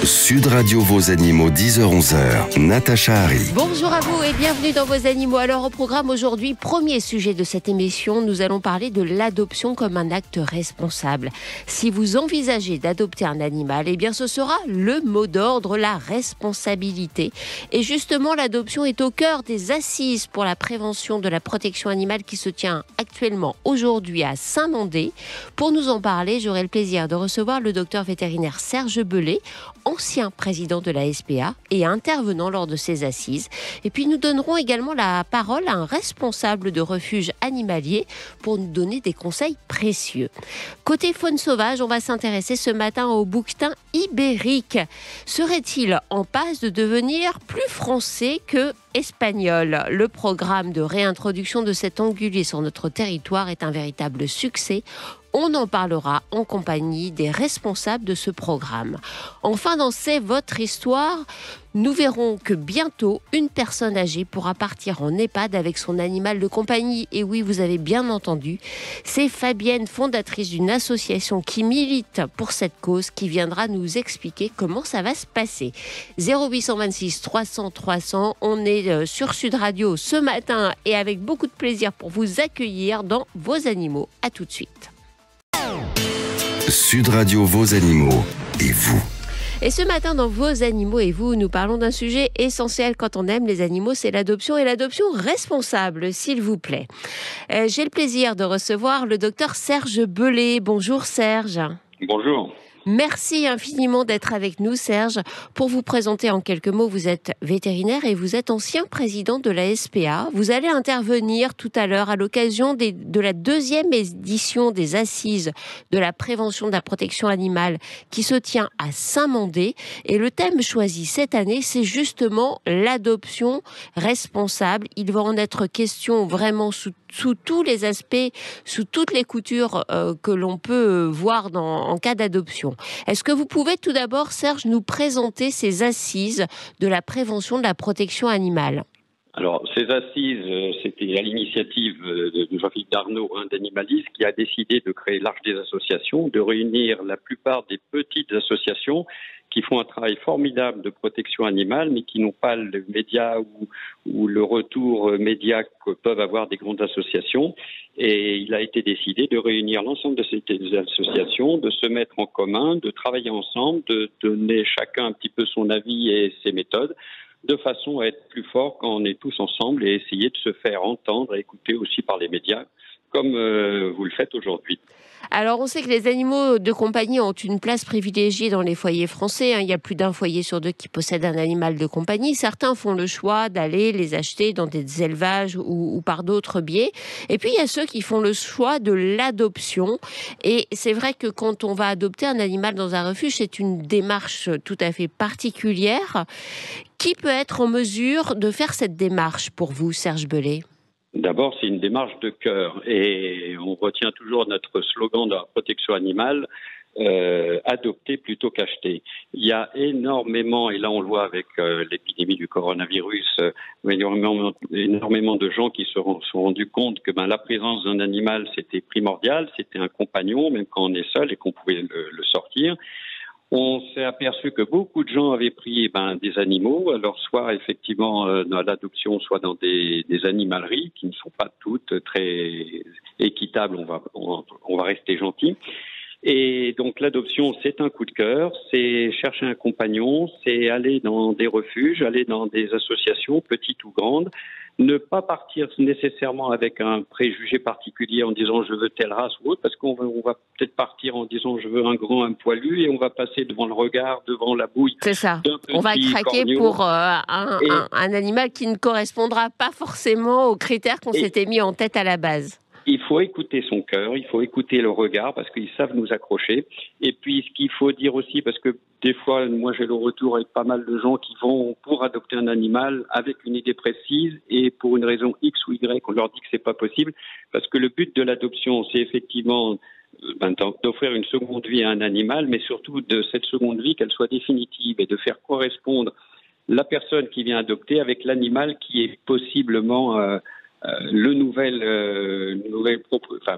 Sud Radio Vos Animaux, 10h-11h, Natacha Harry. Bonjour à vous et bienvenue dans Vos Animaux. Alors au programme aujourd'hui, premier sujet de cette émission, nous allons parler de l'adoption comme un acte responsable. Si vous envisagez d'adopter un animal, eh bien ce sera le mot d'ordre, la responsabilité. Et justement, l'adoption est au cœur des assises pour la prévention de la protection animale qui se tient actuellement aujourd'hui à Saint-Mandé. Pour nous en parler, j'aurai le plaisir de recevoir le docteur vétérinaire Serge Bellet, ancien président de la SPA et intervenant lors de ces assises. Et puis nous donnerons également la parole à un responsable de refuge animalier pour nous donner des conseils précieux. Côté faune sauvage, on va s'intéresser ce matin au bouquetin ibérique. Serait-il en passe de devenir plus français que espagnol? Le programme de réintroduction de cet ongulé sur notre territoire est un véritable succès. On en parlera en compagnie des responsables de ce programme. Enfin, dans C'est votre histoire, nous verrons que bientôt, une personne âgée pourra partir en EHPAD avec son animal de compagnie. Et oui, vous avez bien entendu, c'est Fabienne, fondatrice d'une association qui milite pour cette cause, qui viendra nous expliquer comment ça va se passer. 0826 300 300, on est sur Sud Radio ce matin et avec beaucoup de plaisir pour vous accueillir dans Vos Animaux. À tout de suite. Sud Radio Vos Animaux et vous. Et ce matin, dans Vos Animaux et vous, nous parlons d'un sujet essentiel quand on aime les animaux, c'est l'adoption et l'adoption responsable, s'il vous plaît. J'ai le plaisir de recevoir le docteur Serge Bellet. Bonjour Serge. Bonjour. Merci infiniment d'être avec nous, Serge. Pour vous présenter en quelques mots, vous êtes vétérinaire et vous êtes ancien président de la SPA. Vous allez intervenir tout à l'heure à l'occasion de la deuxième édition des assises de la prévention de la protection animale qui se tient à Saint-Mandé. Et le thème choisi cette année, c'est justement l'adoption responsable. Il va en être question vraiment sous tous les aspects, sous toutes les coutures que l'on peut voir en cas d'adoption. Est-ce que vous pouvez tout d'abord, Serge, nous présenter ces assises de la prévention de la protection animale ? Alors, ces assises, c'était à l'initiative de Jean-Philippe Darnaud, d'Animalis, qui a décidé de créer l'Arche des associations, de réunir la plupart des petites associations qui font un travail formidable de protection animale, mais qui n'ont pas le média ou le retour média que peuvent avoir des grandes associations. Et il a été décidé de réunir l'ensemble de ces associations, de se mettre en commun, de travailler ensemble, de donner chacun un petit peu son avis et ses méthodes, de façon à être plus fort quand on est tous ensemble et essayer de se faire entendre et écouter aussi par les médias, comme vous le faites aujourd'hui. Alors, on sait que les animaux de compagnie ont une place privilégiée dans les foyers français. Il y a plus d'un foyer sur deux qui possède un animal de compagnie. Certains font le choix d'aller les acheter dans des élevages ou par d'autres biais. Et puis, il y a ceux qui font le choix de l'adoption. Et c'est vrai que quand on va adopter un animal dans un refuge, c'est une démarche tout à fait particulière. Qui peut être en mesure de faire cette démarche pour vous, Serge Bellet ? D'abord, c'est une démarche de cœur et on retient toujours notre slogan de la protection animale, adopter plutôt qu'acheter. Il y a énormément, et là on le voit avec l'épidémie du coronavirus, énormément de gens qui se sont rendus compte que la présence d'un animal c'était primordial, c'était un compagnon, même quand on est seul et qu'on pouvait le sortir. On s'est aperçu que beaucoup de gens avaient pris des animaux, alors soit effectivement dans l'adoption, soit dans des animaleries qui ne sont pas toutes très équitables, on va rester gentil. Et donc l'adoption, c'est un coup de cœur, c'est chercher un compagnon, c'est aller dans des refuges, aller dans des associations, petites ou grandes, ne pas partir nécessairement avec un préjugé particulier en disant je veux telle race ou autre, parce qu'on va peut-être partir en disant je veux un grand, un poilu, et on va passer devant le regard, devant la bouille. C'est ça, on va craquer corneau. Pour un animal qui ne correspondra pas forcément aux critères qu'on s'était mis en tête à la base. Il faut écouter son cœur, il faut écouter le regard parce qu'ils savent nous accrocher. Et puis ce qu'il faut dire aussi, parce que des fois, moi j'ai le retour avec pas mal de gens qui vont pour adopter un animal avec une idée précise et pour une raison X ou Y, on leur dit que c'est pas possible. Parce que le but de l'adoption, c'est effectivement d'offrir une seconde vie à un animal, mais surtout de cette seconde vie qu'elle soit définitive et de faire correspondre la personne qui vient adopter avec l'animal qui est possiblement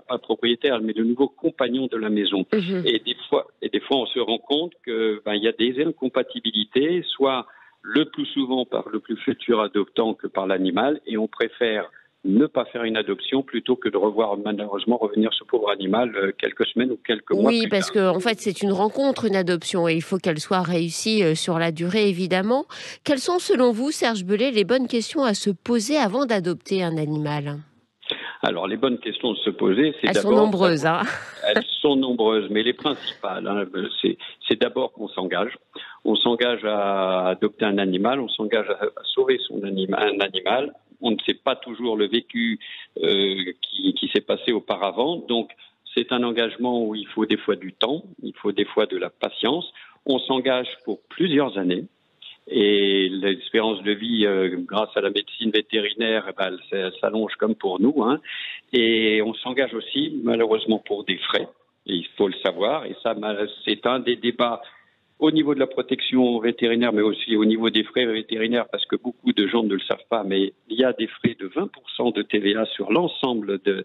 pas propriétaire, mais le nouveau compagnon de la maison. Et des fois, on se rend compte que il y a des incompatibilités, soit le plus souvent par le plus futur adoptant que par l'animal, et on préfère ne pas faire une adoption plutôt que de revoir malheureusement revenir ce pauvre animal quelques semaines ou quelques mois plus tard. Oui, parce qu'en fait, c'est une rencontre, une adoption, et il faut qu'elle soit réussie sur la durée, évidemment. Quelles sont, selon vous, Serge Belay, les bonnes questions à se poser avant d'adopter un animal ? Alors, les bonnes questions à se poser, c'est Elles d'abord... sont nombreuses, hein. Elles sont nombreuses, mais les principales, c'est d'abord qu'on s'engage. On s'engage à adopter un animal, on s'engage à sauver un animal. On ne sait pas toujours le vécu qui s'est passé auparavant. Donc, c'est un engagement où il faut des fois du temps, il faut des fois de la patience. On s'engage pour plusieurs années. Et l'espérance de vie, grâce à la médecine vétérinaire, elle s'allonge comme pour nous. Et on s'engage aussi, malheureusement, pour des frais. Et il faut le savoir. Et ça, c'est un des débats au niveau de la protection vétérinaire, mais aussi au niveau des frais vétérinaires, parce que beaucoup de gens ne le savent pas, mais il y a des frais de 20% de TVA sur l'ensemble de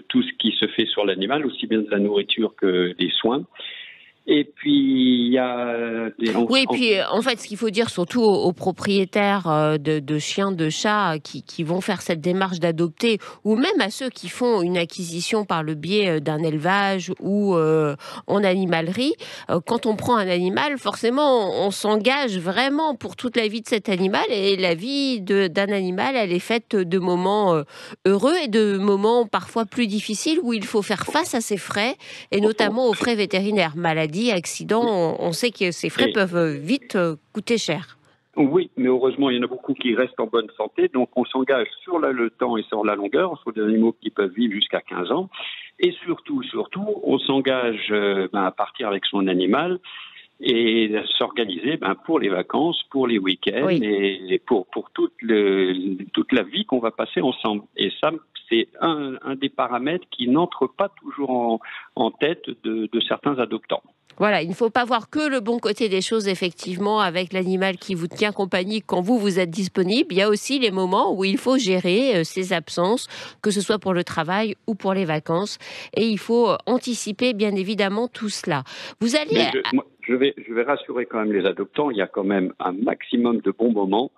tout ce qui se fait sur l'animal, aussi bien de la nourriture que des soins. Et puis, il y a des... Oui, et puis en fait, ce qu'il faut dire surtout aux propriétaires de chiens, de chats qui vont faire cette démarche d'adopter, ou même à ceux qui font une acquisition par le biais d'un élevage ou en animalerie, quand on prend un animal, forcément, on s'engage vraiment pour toute la vie de cet animal, et la vie d'un animal, elle est faite de moments heureux et de moments parfois plus difficiles où il faut faire face à ses frais, et notamment aux frais vétérinaires, maladie, accident, on sait que ces frais peuvent vite coûter cher. Oui, mais heureusement, il y en a beaucoup qui restent en bonne santé, donc on s'engage sur le temps et sur la longueur, sur des animaux qui peuvent vivre jusqu'à 15 ans, et surtout, on s'engage à partir avec son animal et à s'organiser pour les vacances, pour les week-ends, et pour toute la vie qu'on va passer ensemble. Et ça, c'est un des paramètres qui n'entre pas toujours en tête de certains adoptants. Voilà, il ne faut pas voir que le bon côté des choses, effectivement, avec l'animal qui vous tient compagnie quand vous êtes disponible. Il y a aussi les moments où il faut gérer ses absences, que ce soit pour le travail ou pour les vacances. Et il faut anticiper, bien évidemment, tout cela. Vous allez... Je vais rassurer quand même les adoptants, il y a quand même un maximum de bons moments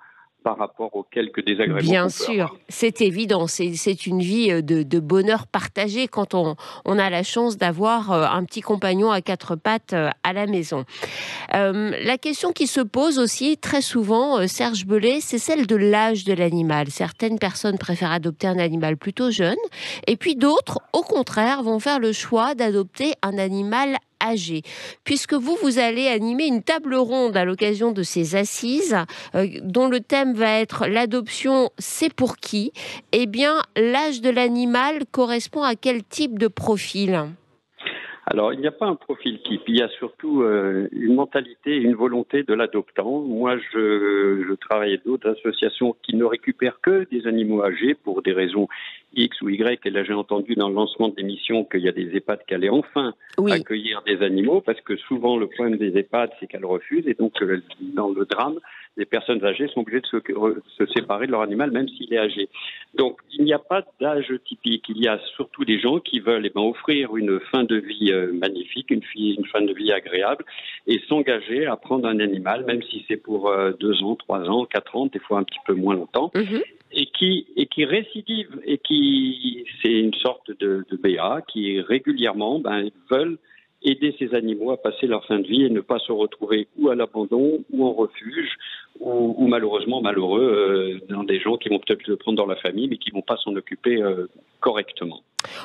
par rapport aux quelques désagréments. Bien sûr, c'est évident, c'est une vie de bonheur partagé quand on a la chance d'avoir un petit compagnon à quatre pattes à la maison. La question qui se pose aussi très souvent, Serge Belay, c'est celle de l'âge de l'animal. Certaines personnes préfèrent adopter un animal plutôt jeune, et puis d'autres, au contraire, vont faire le choix d'adopter un animal âgé. Puisque vous allez animer une table ronde à l'occasion de ces assises, dont le thème va être l'adoption, c'est pour qui ? Eh bien, l'âge de l'animal correspond à quel type de profil ? Alors, il n'y a pas un profil type, il y a surtout une mentalité, une volonté de l'adoptant. Moi, je travaille avec d'autres associations qui ne récupèrent que des animaux âgés pour des raisons X ou Y. Et là, j'ai entendu dans le lancement de l'émission qu'il y a des EHPAD qui allaient enfin accueillir des animaux, parce que souvent, le problème des EHPAD, c'est qu'elles refusent. Et donc, dans le drame, les personnes âgées sont obligées de se séparer de leur animal, même s'il est âgé. Donc, il n'y a pas d'âge typique. Il y a surtout des gens qui veulent offrir une fin de vie magnifique, une fin de vie agréable, et s'engager à prendre un animal, même si c'est pour 2 ans, 3 ans, 4 ans, des fois un petit peu moins longtemps, et qui récidive, et qui, c'est une sorte de BA, qui régulièrement veulent aider ces animaux à passer leur fin de vie et ne pas se retrouver ou à l'abandon ou en refuge ou malheureusement malheureux dans des gens qui vont peut-être le prendre dans la famille mais qui ne vont pas s'en occuper correctement.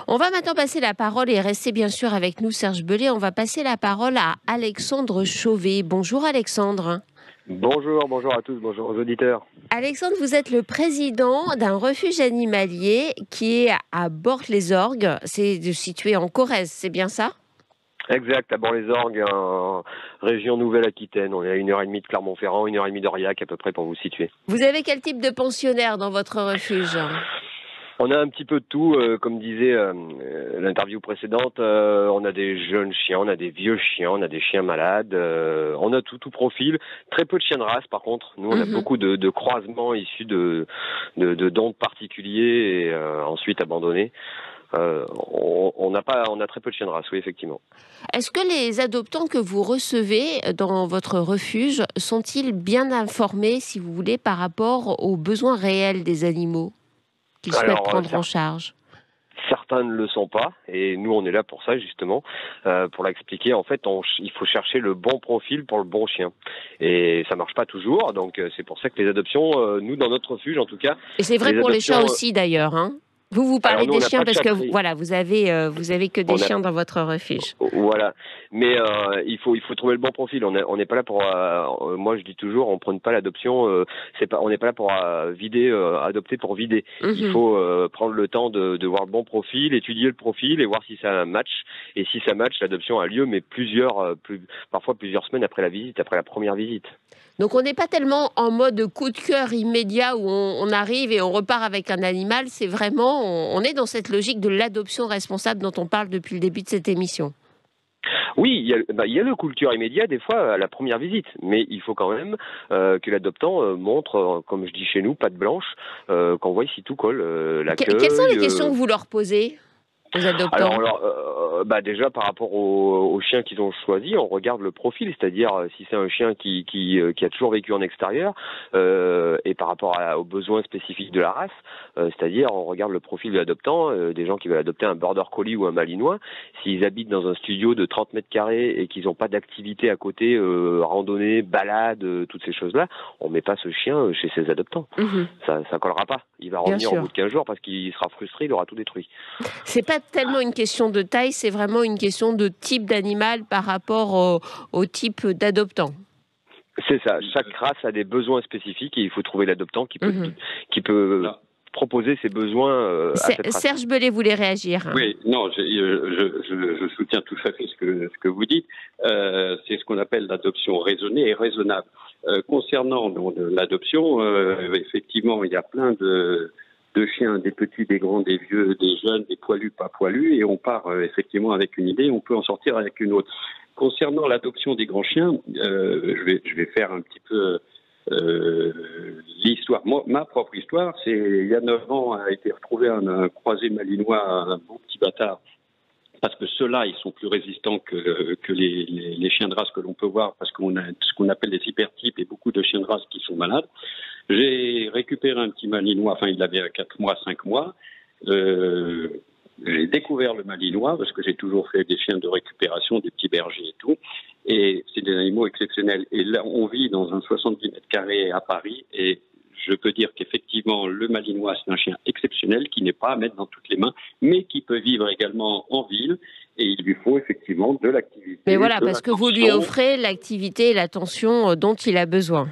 On va maintenant passer la parole, et restez bien sûr avec nous, Serge Belay. On va passer la parole à Alexandre Chauvet. Bonjour Alexandre. Bonjour à tous, bonjour aux auditeurs. Alexandre, vous êtes le président d'un refuge animalier qui est à Bort-les-Orgues. C'est situé en Corrèze, c'est bien ça ? Exact, à Bort-les-Orgues, en région Nouvelle-Aquitaine. On est à 1h30 de Clermont-Ferrand, 1h30 d'Aurillac à peu près pour vous situer. Vous avez quel type de pensionnaire dans votre refuge ? On a un petit peu de tout, comme disait l'interview précédente. On a des jeunes chiens, on a des vieux chiens, on a des chiens malades. On a tout profil. Très peu de chiens de race, par contre. Nous, on a beaucoup de croisements issus de dons particuliers et ensuite abandonnés. On a très peu de chiens de race, oui, effectivement. Est-ce que les adoptants que vous recevez dans votre refuge sont-ils bien informés, si vous voulez, par rapport aux besoins réels des animaux qu'ils souhaitent prendre en charge? Certains ne le sont pas, et nous on est là pour ça justement, pour l'expliquer. En fait, il faut chercher le bon profil pour le bon chien, et ça marche pas toujours. Donc c'est pour ça que les adoptions, nous dans notre refuge en tout cas. Et c'est vrai pour les chats aussi d'ailleurs, hein. Vous parlez des chiens parce que vous avez que des chiens dans votre refuge. Voilà, mais il faut trouver le bon profil. On n'est pas là pour. Moi, je dis toujours, on prenne pas l'adoption. On n'est pas là pour adopter pour vider. Il faut prendre le temps de voir le bon profil, étudier le profil et voir si ça match. Et si ça match, l'adoption a lieu, mais parfois plusieurs semaines après la première visite. Donc on n'est pas tellement en mode coup de cœur immédiat où on arrive et on repart avec un animal. C'est vraiment, on est dans cette logique de l'adoption responsable dont on parle depuis le début de cette émission. Oui, il y a le coup de cœur immédiat des fois à la première visite, mais il faut quand même que l'adoptant montre, comme je dis chez nous, patte blanche, qu'on voit ici tout colle, l'accueil. Quelles sont les questions que vous leur posez aux adoptants? Alors, déjà par rapport aux chiens qu'ils ont choisis, on regarde le profil, c'est-à-dire si c'est un chien qui a toujours vécu en extérieur, et par rapport aux besoins spécifiques de la race, c'est-à-dire on regarde le profil de l'adoptant, des gens qui veulent adopter un border collie ou un malinois, s'ils habitent dans un studio de 30 mètres carrés et qu'ils n'ont pas d'activité à côté, randonnée, balade, toutes ces choses-là, on met pas ce chien chez ses adoptants. Ça collera pas. Il va revenir au bout de 15 jours parce qu'il sera frustré, il aura tout détruit. C'est pas tellement une question de taille, c'est vraiment une question de type d'animal par rapport au type d'adoptant. C'est ça. Chaque race a des besoins spécifiques et il faut trouver l'adoptant qui peut proposer ses besoins à cette race. Serge Bellet voulait réagir. Oui, non, je soutiens tout à fait ce que vous dites. C'est ce qu'on appelle l'adoption raisonnée et raisonnable. Concernant l'adoption, effectivement, il y a plein de chiens, des petits, des grands, des vieux, des jeunes, des poilus, pas poilus, et on part effectivement avec une idée, on peut en sortir avec une autre. Concernant l'adoption des grands chiens, je vais faire un petit peu l'histoire. Ma propre histoire, c'est il y a 9 ans a été retrouvé un croisé malinois, un beau petit bâtard. Parce que ceux-là, ils sont plus résistants que les chiens de race que l'on peut voir, parce qu'on a ce qu'on appelle des hypertypes et beaucoup de chiens de race qui sont malades. J'ai récupéré un petit malinois, enfin il avait 4 mois, 5 mois. J'ai découvert le malinois, parce que j'ai toujours fait des chiens de récupération, des petits bergers et tout. Et c'est des animaux exceptionnels. Et là, on vit dans un 70 mètres carrés à Paris, et je peux dire qu'effectivement, le malinois, c'est un chien exceptionnel qui n'est pas à mettre dans toutes les mains, mais qui peut vivre également en ville. Et il lui faut effectivement de l'activité. Mais voilà, parce que vous lui offrez l'activité et l'attention dont il a besoin.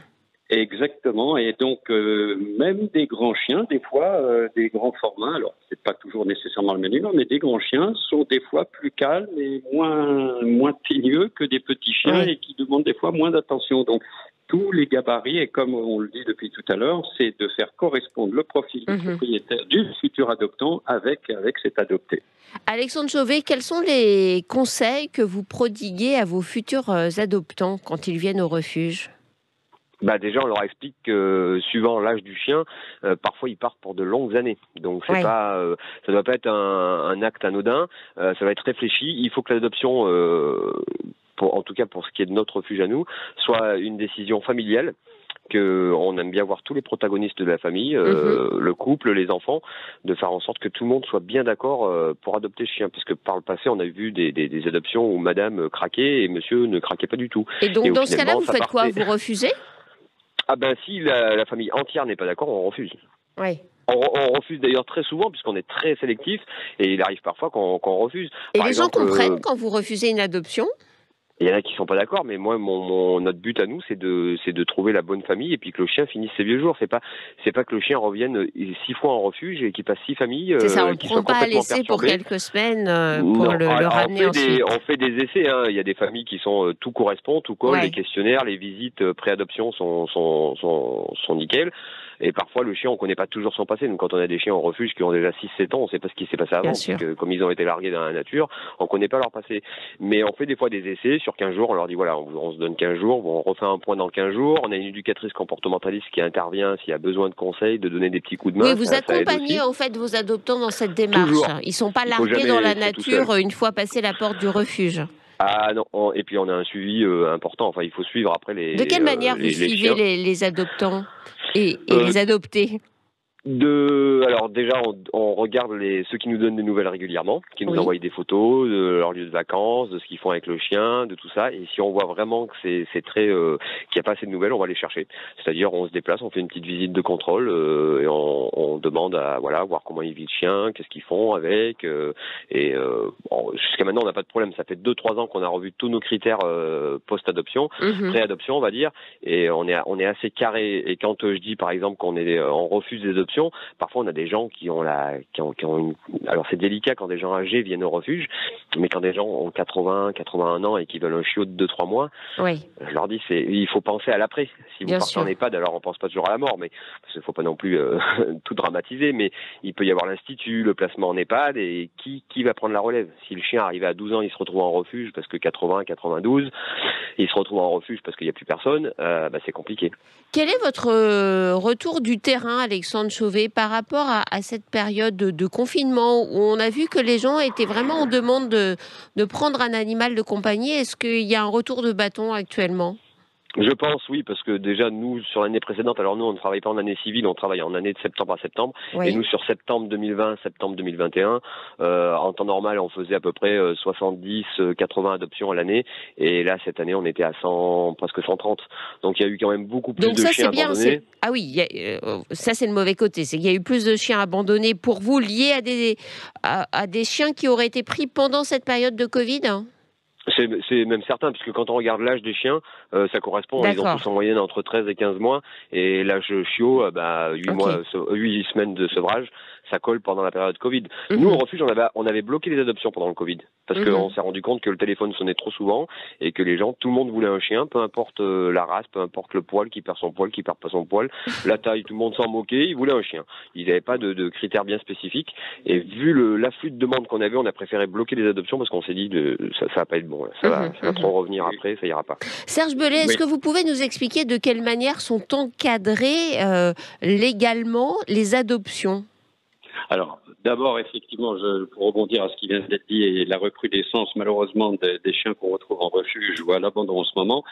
Exactement. Et donc, même des grands chiens, des fois, des grands formats, alors c'est pas toujours nécessairement le malinois, mais des grands chiens sont des fois plus calmes et moins teigneux que des petits chiens et qui demandent des fois moins d'attention. Donc, tous les gabarits, et comme on le dit depuis tout à l'heure, c'est de faire correspondre le profil du propriétaire, du futur adoptant avec cet adopté. Alexandre Chauvet, quels sont les conseils que vous prodiguez à vos futurs adoptants quand ils viennent au refuge ? Déjà, on leur explique que suivant l'âge du chien, parfois ils partent pour de longues années. Donc c'est pas, ça doit pas être un acte anodin. Ça va être réfléchi. Il faut que l'adoption, en tout cas pour ce qui est de notre refuge à nous, soit une décision familiale. On aime bien voir tous les protagonistes de la famille, le couple, les enfants, de faire en sorte que tout le monde soit bien d'accord pour adopter ce chien. Parce que par le passé, on a vu des adoptions où madame craquait et monsieur ne craquait pas du tout. Et donc dans ce cas-là, vous faites quoi ? Vous refusez ? Si la famille entière n'est pas d'accord, on refuse. Oui. On refuse d'ailleurs très souvent, puisqu'on est très sélectif, et il arrive parfois qu'on refuse. Et les gens comprennent quand vous refusez une adoption ? Il y en a qui sont pas d'accord, mais moi, notre but à nous, c'est de trouver la bonne famille et puis que le chien finisse ses vieux jours. C'est pas que le chien revienne 6 fois en refuge et qu'il passe 6 familles. C'est ça, on ne prend pas à laisser pour quelques semaines pour le ramener ensuite. On fait des essais. Il y a des familles qui sont tout correspond, tout colle. Les questionnaires, les visites pré-adoption sont nickel. Et parfois, le chien, on connaît pas toujours son passé. Donc, quand on a des chiens en refuge qui ont déjà 6-7 ans, on sait pas ce qui s'est passé avant. Parce que, comme ils ont été largués dans la nature, on connaît pas leur passé. Mais on fait des fois des essais sur 15 jours. On leur dit, voilà, on se donne 15 jours. On refait un point dans 15 jours. On a une éducatrice comportementaliste qui intervient s'il y a besoin de conseils, de donner des petits coups de main. Oui, vous accompagnez en fait vos adoptants dans cette démarche. Toujours. Ils sont pas largués dans la nature une fois passé la porte du refuge. Ah non, et puis on a un suivi important. Enfin, il faut suivre après les. De quelle manière vous suivez les adoptants et les adoptés? Alors déjà, on regarde ceux qui nous donnent des nouvelles régulièrement, qui nous envoient des photos de leur lieu de vacances, de ce qu'ils font avec le chien, de tout ça. Et si on voit vraiment que c'est très qu'il n'y a pas assez de nouvelles, on va les chercher. C'est-à-dire, on se déplace, on fait une petite visite de contrôle et on demande à voir comment il vit le chien, qu'est-ce qu'ils font avec. Jusqu'à maintenant, on n'a pas de problème. Ça fait 2-3 ans qu'on a revu tous nos critères post-adoption, pré-adoption, on va dire, et on est assez carré. Et quand je dis par exemple qu'on refuse des adoptions, parfois on a des gens qui ont alors c'est délicat quand des gens âgés viennent au refuge, mais quand des gens ont 81 ans et qui veulent un chiot de 2-3 mois, je leur dis il faut penser à l'après. Si vous partez en EHPAD, alors on pense pas toujours à la mort, mais parce qu'il faut pas non plus tout dramatiser, mais il peut y avoir l'institut, le placement en EHPAD, et qui va prendre la relève. Si le chien arrivé à 12 ans, il se retrouve en refuge parce que 92, il se retrouve en refuge parce qu'il n'y a plus personne, c'est compliqué. Quel est votre retour du terrain, Alexandre Chauvet, par rapport à cette période de confinement où on a vu que les gens étaient vraiment en demande de prendre un animal de compagnie? Est-ce qu'il y a un retour de bâton actuellement? Je pense, oui, parce que déjà, nous, sur l'année précédente, alors nous, on ne travaille pas en année civile, on travaille en année de septembre à septembre. Et nous, sur septembre 2020, septembre 2021, en temps normal, on faisait à peu près 70-80 adoptions à l'année. Et là, cette année, on était à presque 130. Donc, il y a eu quand même beaucoup plus de chiens abandonnés. Ah oui, ça, c'est le mauvais côté. C'est qu'il y a eu plus de chiens abandonnés pour vous, liés à des chiens qui auraient été pris pendant cette période de Covid, hein? C'est même certain, puisque quand on regarde l'âge des chiens, ça correspond. Ils ont tous en moyenne entre 13 et 15 mois. Et l'âge chiot, 8 semaines de sevrage, ça colle pendant la période Covid. Nous, au refuge, on avait bloqué les adoptions pendant le Covid. Parce qu'on s'est rendu compte que le téléphone sonnait trop souvent et que tout le monde voulait un chien, peu importe la race, peu importe le poil, qui perd son poil, qui perd pas son poil, la taille, tout le monde s'en moquait, ils voulaient un chien. Ils n'avaient pas de critères bien spécifiques. Et vu l'afflux de demandes qu'on avait, on a préféré bloquer les adoptions parce qu'on s'est dit ça va pas être bon. Ça va trop revenir après, ça ira pas. Serge Bellet, est-ce que vous pouvez nous expliquer de quelle manière sont encadrées légalement les adoptions? Alors, d'abord, effectivement, pour rebondir à ce qui vient d'être dit et la recrudescence, malheureusement, des chiens qu'on retrouve en refuge ou à l'abandon en ce moment,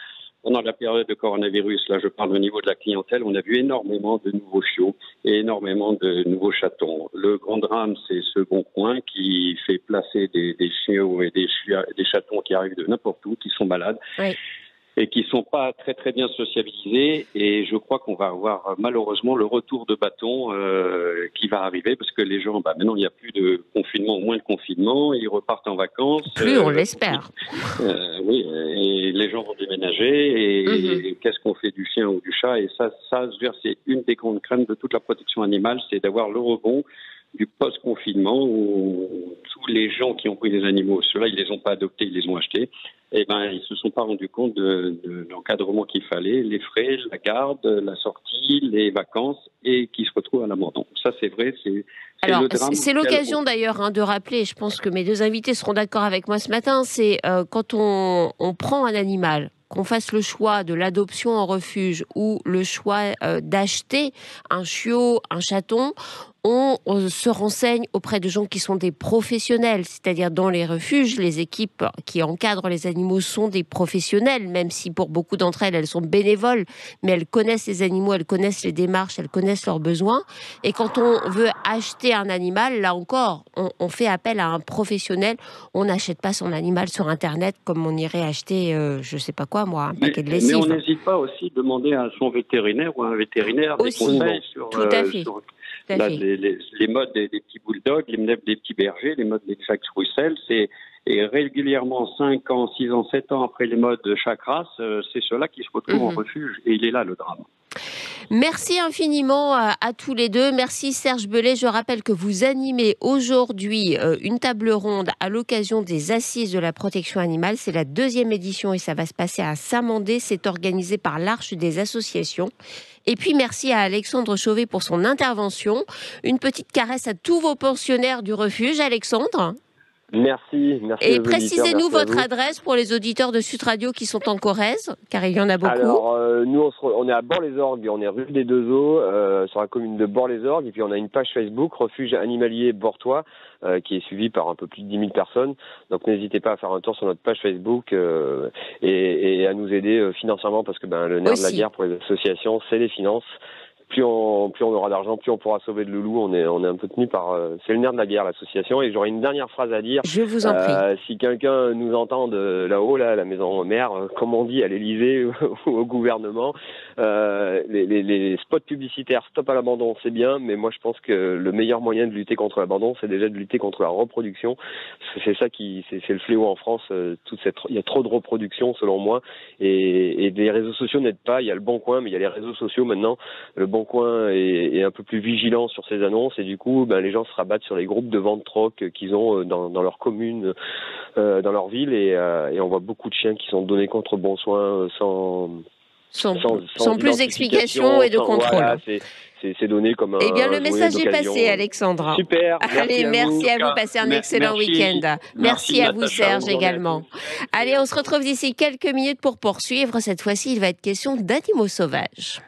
pendant la période de coronavirus, là je parle au niveau de la clientèle, on a vu énormément de nouveaux chiots et énormément de nouveaux chatons. Le grand drame, c'est ce Bon Coin qui fait placer des chiots et des chatons qui arrivent de n'importe où, qui sont malades. Oui. Et qui sont pas très très bien sociabilisés, et je crois qu'on va avoir malheureusement le retour de bâton qui va arriver, parce que les gens, maintenant il n'y a plus de confinement, moins de confinement, ils repartent en vacances. Plus on l'espère. Oui, et les gens vont déménager, et qu'est-ce qu'on fait du chien ou du chat? Et ça c'est une des grandes craintes de toute la protection animale, c'est d'avoir le rebond du post-confinement où tous les gens qui ont pris des animaux, ceux-là, ils les ont pas adoptés, ils les ont achetés, ils se sont pas rendus compte de l'encadrement qu'il fallait, les frais, la garde, la sortie, les vacances, et qui se retrouvent à l'abandon. Ça, c'est vrai, alors, c'est l'occasion d'ailleurs de rappeler, je pense que mes deux invités seront d'accord avec moi ce matin, c'est quand on prend un animal, qu'on fasse le choix de l'adoption en refuge ou le choix d'acheter un chiot, un chaton, on se renseigne auprès de gens qui sont des professionnels, c'est-à-dire dans les refuges, les équipes qui encadrent les animaux sont des professionnels, même si pour beaucoup d'entre elles sont bénévoles, mais elles connaissent les animaux, elles connaissent les démarches, elles connaissent leurs besoins. Et quand on veut acheter un animal, là encore, on fait appel à un professionnel. On n'achète pas son animal sur Internet comme on irait acheter, je sais pas quoi, moi, un paquet de lessive. Mais on n'hésite pas aussi à demander à son vétérinaire ou à un vétérinaire des conseils sur... Tout à fait. Là, les modes des petits bulldogs, les modes des petits bergers, les modes des Jack Russell, et régulièrement 5 ans, 6 ans, 7 ans après les modes de chaque race, c'est ceux-là qui se retrouvent en refuge, et il est là le drame. Merci infiniment à tous les deux. Merci Serge Bellet. Je rappelle que vous animez aujourd'hui une table ronde à l'occasion des Assises de la protection animale. C'est la 2e édition et ça va se passer à Saint-Mandé. C'est organisé par l'Arche des associations. Et puis merci à Alexandre Chauvet pour son intervention. Une petite caresse à tous vos pensionnaires du refuge, Alexandre. Merci. Et précisez-nous votre adresse pour les auditeurs de Sud Radio qui sont en Corrèze, car il y en a beaucoup. Alors, nous, on est à Bord-les-Orgues, on est rue des Deux Eaux, sur la commune de Bord-les-Orgues, et puis on a une page Facebook, Refuge Animalier Bortois, qui est suivie par un peu plus de 10 000 personnes. Donc n'hésitez pas à faire un tour sur notre page Facebook et à nous aider financièrement, parce que le nerf de la guerre pour les associations, c'est les finances. Plus on aura d'argent, plus on pourra sauver de loulous. On est un peu tenu par... c'est le nerf de la guerre, l'association. Et j'aurais une dernière phrase à dire. Je vous en prie. Si quelqu'un nous entend de là-haut, là, à la maison mère, comme on dit à l'Élysée ou au gouvernement, les spots publicitaires, stop à l'abandon, c'est bien. Mais moi, je pense que le meilleur moyen de lutter contre l'abandon, c'est déjà de lutter contre la reproduction. C'est ça c'est le fléau en France. Il y a trop de reproduction, selon moi. Et les réseaux sociaux n'aident pas. Il y a le Bon Coin, mais il y a les réseaux sociaux maintenant. Le Bon Coin est un peu plus vigilant sur ces annonces et du coup les gens se rabattent sur les groupes de vente troc qu'ils ont dans leur commune, dans leur ville et on voit beaucoup de chiens qui sont donnés contre bon soin sans plus d'explications et de contrôle. Voilà, c'est donné comme un... Eh bien, le message est passé, Alexandre. Super. Allez, merci à vous. Passez un excellent week-end. Merci à vous, Serge, également. Allez, on se retrouve d'ici quelques minutes pour poursuivre. Cette fois-ci, il va être question d'animaux sauvages.